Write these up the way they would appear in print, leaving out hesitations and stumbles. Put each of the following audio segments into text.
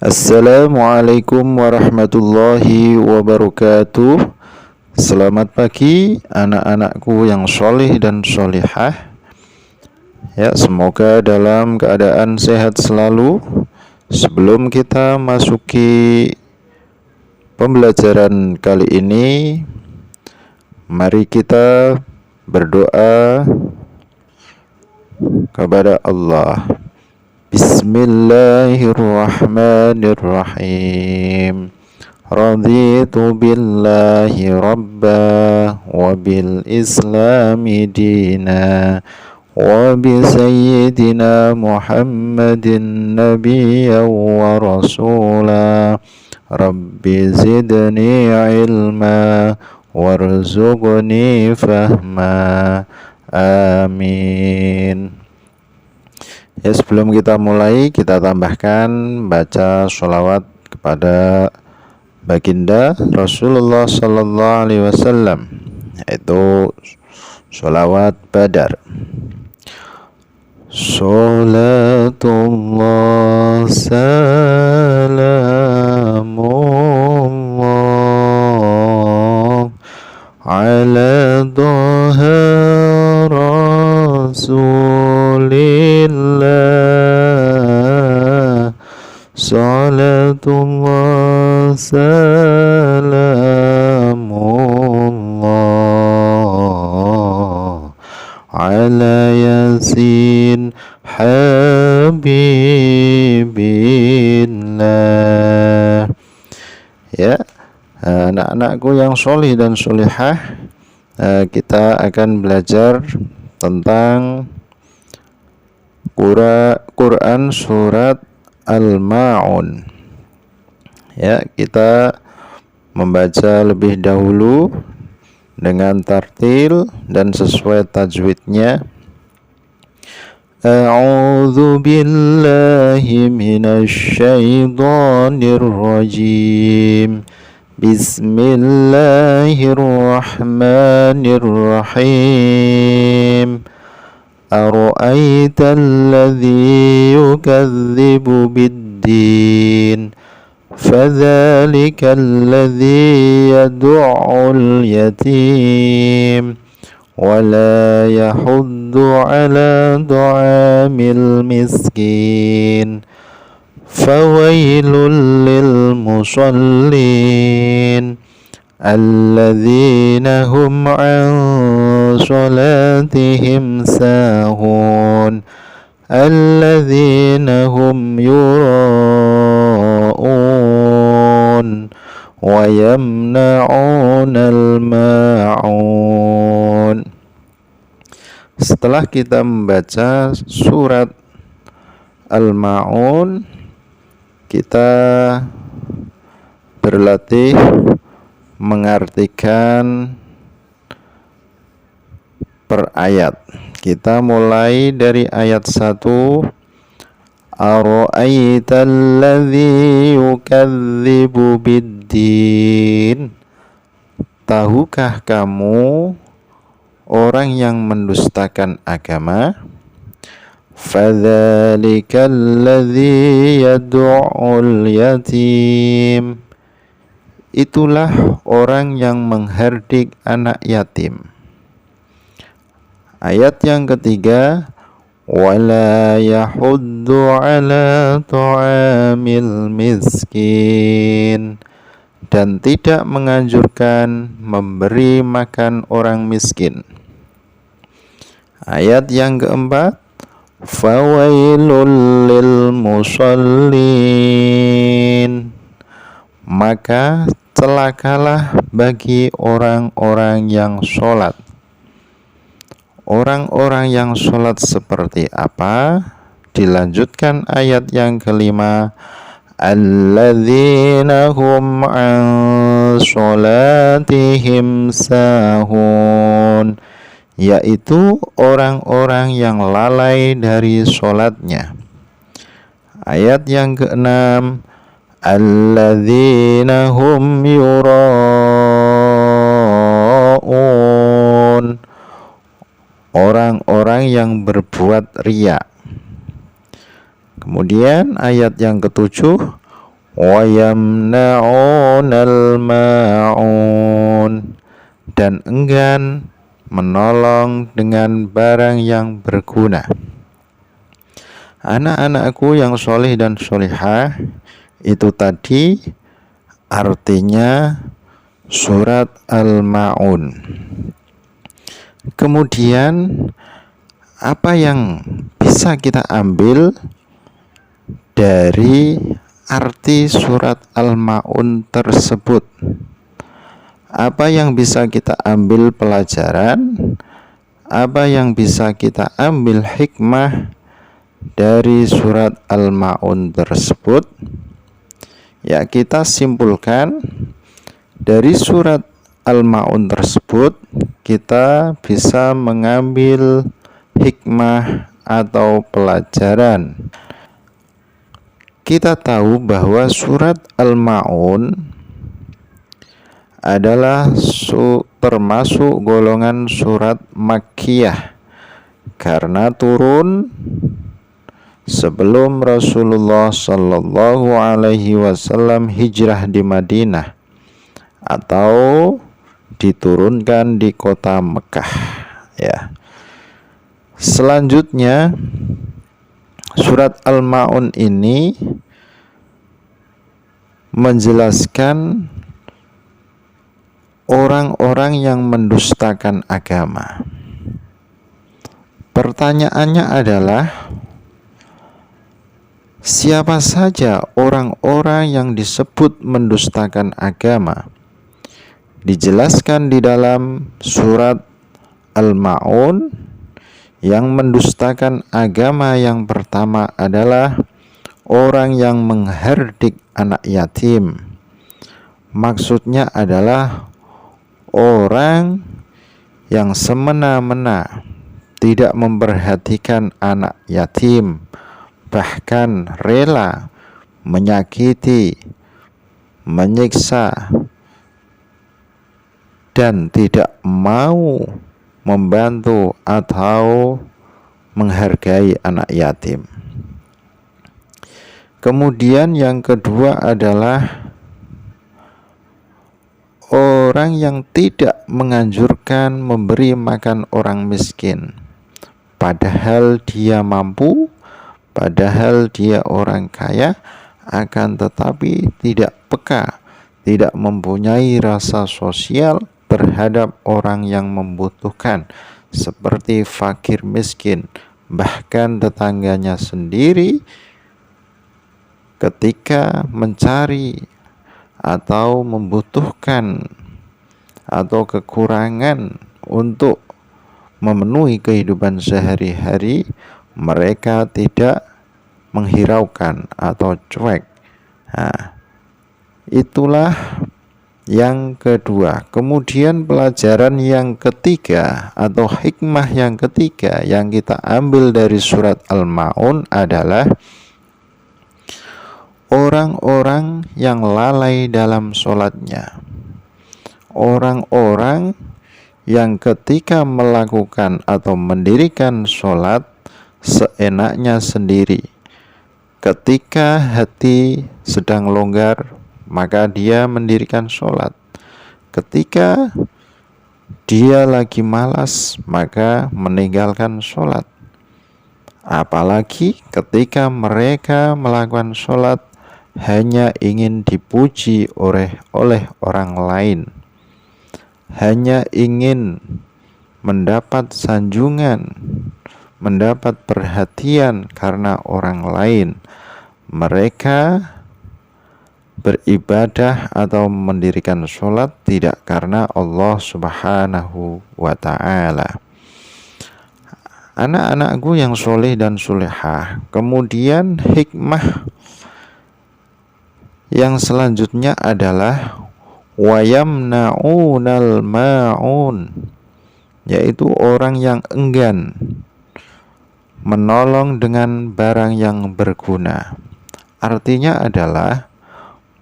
Assalamualaikum warahmatullahi wabarakatuh. Selamat pagi anak-anakku yang solih dan solihah. Ya, semoga dalam keadaan sehat selalu. Sebelum kita masuki pembelajaran kali ini, mari kita berdoa kepada Allah. Bismillahirrahmanirrahim. Raditu billahi rabba wa bil islami dina wa bi sayyidina Muhammadin nabiyya wa rasula. Rabbi zidni ilma warzuqni fahma. Amin. Ya, sebelum kita mulai, kita tambahkan baca sholawat kepada baginda Rasulullah Sallallahu Alaihi Wasallam, yaitu sholawat Badar. Sholatullah salamullah ala dhaha Rasulillah. Salatullah salamullah ala yasin habibillah. Ya, anak-anakku yang solih dan solihah, kita akan belajar tentang Quran surat Al-Ma'un. Ya, kita membaca lebih dahulu dengan tartil dan sesuai tajwidnya. A'udzu billahi minasy syaithanir rajim. Bismillahirrahmanirrahim. Ara'aita alladhi yukadzibu bid-din fadzalika alladhi yad'ul yatim wa la yahuddu ala ta'amil miskin fawailul lil musallin alladzina hum an salatihim sahun alladzina hum yura'un wa yamna'unal ma'un. Setelah kita membaca surat Al-Ma'un, kita berlatih mengartikan per ayat. Kita mulai dari ayat 1. Ara'aital ladzi yukadzibu bid-din. Tahukah kamu orang yang mendustakan agama? Fadzalikal ladzi yad'ul yatim. Itulah orang yang menghardik anak yatim. Ayat yang ketiga, wala yahuddu ala ta'amil miskin, dan tidak menganjurkan memberi makan orang miskin. Ayat yang keempat, fawailul lil musallin, maka celakalah bagi orang-orang yang sholat. Orang-orang yang sholat seperti apa? Dilanjutkan ayat yang kelima, alladzina hum an sholatihim sahun, yaitu orang-orang yang lalai dari sholatnya. Ayat yang keenam, alladzina hum yura'un, orang-orang yang berbuat riya. Kemudian ayat yang ketujuh, wa yamna'unal ma'un, dan enggan menolong dengan barang yang berguna. Anak-anakku yang soleh dan solihah, itu tadi artinya surat Al-Ma'un. Kemudian apa yang bisa kita ambil dari arti surat Al-Ma'un tersebut? Apa yang bisa kita ambil pelajaran? Apa yang bisa kita ambil hikmah dari surat Al-Ma'un tersebut? Ya, kita simpulkan dari surat Al-Ma'un tersebut kita bisa mengambil hikmah atau pelajaran. Kita tahu bahwa surat Al-Ma'un adalah termasuk golongan surat Makkiyah karena turun sebelum Rasulullah Shallallahu Alaihi Wasallam hijrah di Madinah atau diturunkan di kota Mekah. Ya. Selanjutnya surat Al-Ma'un ini menjelaskan orang-orang yang mendustakan agama. Pertanyaannya adalah, siapa saja orang-orang yang disebut mendustakan agama? Dijelaskan di dalam surat Al-Ma'un, yang mendustakan agama yang pertama adalah orang yang mengherdik anak yatim. Maksudnya adalah orang yang semena-mena tidak memperhatikan anak yatim, bahkan rela menyakiti, menyiksa, dan tidak mau membantu atau menghargai anak yatim. Kemudian yang kedua adalah orang yang tidak menganjurkan memberi makan orang miskin, padahal dia mampu, padahal dia orang kaya, akan tetapi tidak peka, tidak mempunyai rasa sosial terhadap orang yang membutuhkan, seperti fakir miskin, bahkan tetangganya sendiri ketika mencari atau membutuhkan atau kekurangan untuk memenuhi kehidupan sehari-hari, mereka tidak menghiraukan atau cuek. Nah, itulah yang kedua. Kemudian pelajaran yang ketiga atau hikmah yang ketiga yang kita ambil dari surat Al-Ma'un adalah orang-orang yang lalai dalam sholatnya. Orang-orang yang ketika melakukan atau mendirikan sholat seenaknya sendiri. Ketika hati sedang longgar, maka dia mendirikan sholat. Ketika dia lagi malas, maka meninggalkan sholat. Apalagi ketika mereka melakukan sholat hanya ingin dipuji oleh orang lain, hanya ingin mendapat sanjungan, mendapat perhatian karena orang lain. Mereka beribadah atau mendirikan sholat tidak karena Allah Subhanahu wa ta'ala. Anak-anakku yang soleh dan solehah, kemudian hikmah yang selanjutnya adalah wayamna'unal ma'un, yaitu orang yang enggan menolong dengan barang yang berguna. Artinya adalah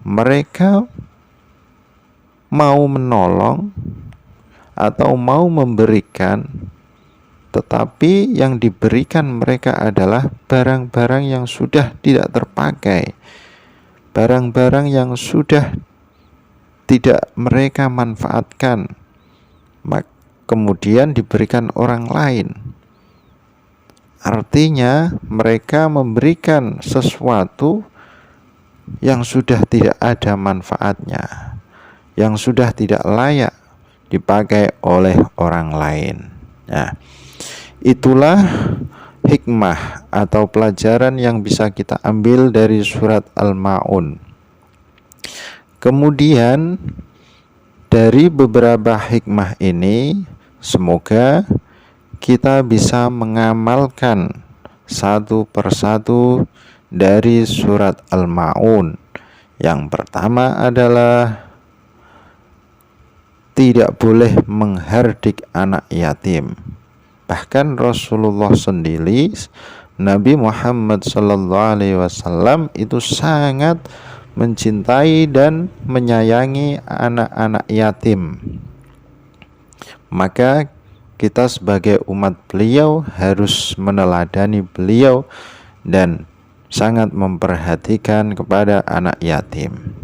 mereka mau menolong atau mau memberikan, tetapi yang diberikan mereka adalah barang-barang yang sudah tidak terpakai, barang-barang yang sudah tidak mereka manfaatkan, kemudian diberikan orang lain. Artinya mereka memberikan sesuatu yang sudah tidak ada manfaatnya, yang sudah tidak layak dipakai oleh orang lain. Nah, itulah hikmah atau pelajaran yang bisa kita ambil dari surat Al-Ma'un. Kemudian dari beberapa hikmah ini, semoga kita bisa mengamalkan satu persatu dari surat Al-Ma'un. Yang pertama adalah tidak boleh menghardik anak yatim. Bahkan Rasulullah sendiri, Nabi Muhammad SAW itu sangat mencintai dan menyayangi anak-anak yatim. Maka kita sebagai umat beliau harus meneladani beliau dan sangat memperhatikan kepada anak yatim.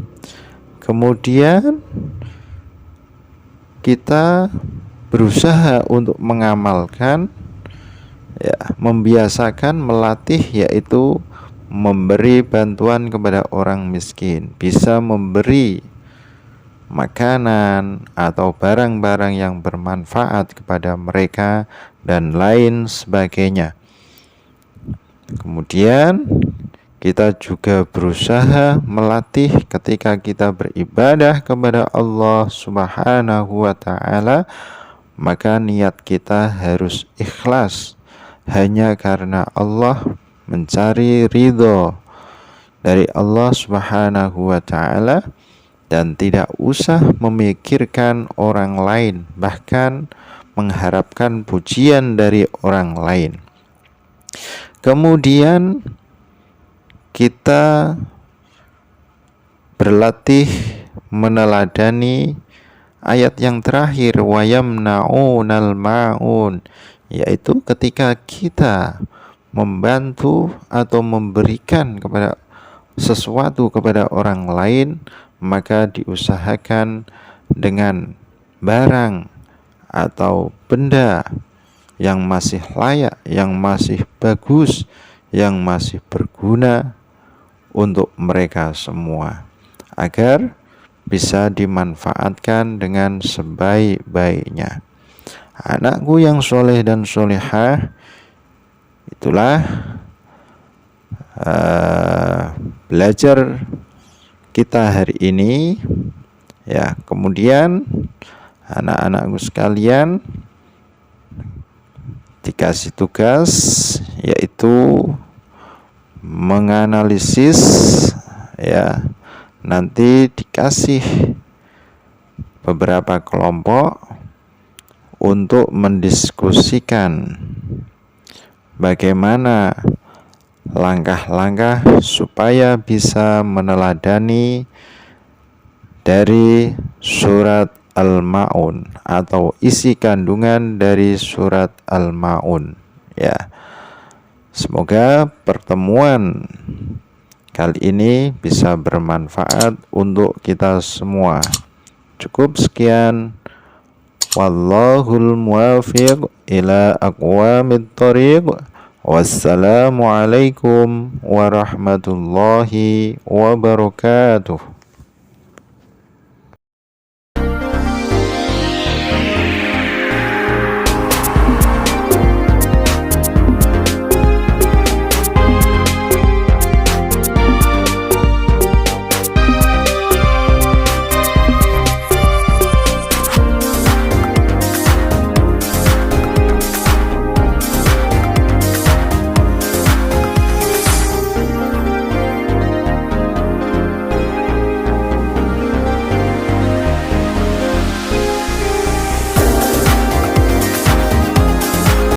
Kemudian kita berusaha untuk mengamalkan, membiasakan, melatih, yaitu memberi bantuan kepada orang miskin, bisa memberi makanan atau barang-barang yang bermanfaat kepada mereka dan lain sebagainya. Kemudian kita juga berusaha melatih ketika kita beribadah kepada Allah Subhanahu wa ta'ala, maka niat kita harus ikhlas hanya karena Allah, mencari ridho dari Allah Subhanahu wa ta'ala, dan tidak usah memikirkan orang lain, bahkan mengharapkan pujian dari orang lain. Kemudian kita berlatih meneladani ayat yang terakhir, wa yamna'unal ma'un, yaitu ketika kita membantu atau memberikan kepada sesuatu kepada orang lain, maka diusahakan dengan barang atau benda yang masih layak, yang masih bagus, yang masih berguna untuk mereka semua, agar bisa dimanfaatkan dengan sebaik-baiknya. Anakku yang soleh dan solehah, itulah belajar kita hari ini, ya. Kemudian anak-anakku sekalian dikasih tugas, yaitu menganalisis, ya. Nanti dikasih beberapa kelompok untuk mendiskusikan bagaimana langkah-langkah supaya bisa meneladani dari surat Al-Ma'un atau isi kandungan dari surat Al-Ma'un, ya. Semoga pertemuan kali ini bisa bermanfaat untuk kita semua. Cukup sekian. Wallahul muwaffiq ila aqwamit thoriq. Wassalamualaikum warahmatullahi wabarakatuh.